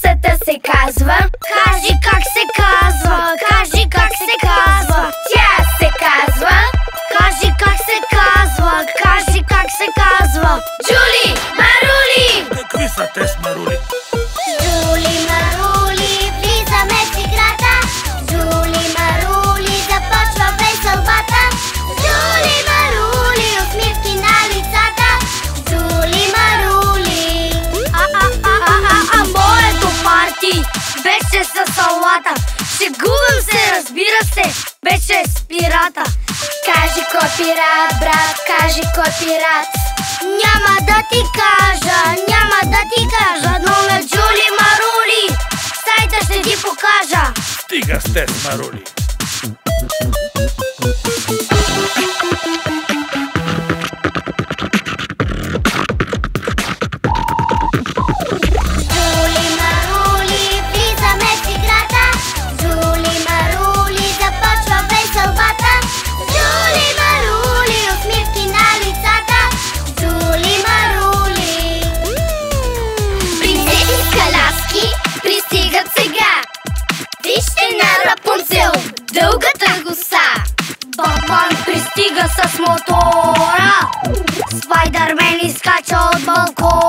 Принцесата се казва. Кажи как се казва. Кажи как се казва. Тя се казва. Кажи как се казва. Кажи как се казва. Джули Марули. Какви са те с Марули? Джули Марули, влизаме в играта. Джули Марули, започва веселбата. Джули Марули, усмивки на лицата. Джули Марули. Моето парти беше със салата. Шегувам се, разбира се, беше с пирата. Кажи кой пират, брат, кажи кой пират. Няма да ти кажа, няма да ти кажа, но на Джули Марули сайта ще ти покажа. Стига сте с Марули. Джули Марули, влизаме в играта. Джули Марули, започва веселбата. Джули Марули, усмивки на лицата. Джули Марули. Принцеси с халяски пристигат сега. Вижте на Рапунцел дългата коса. Батман пристига с мотора. Спайдърмен изкача от балкона.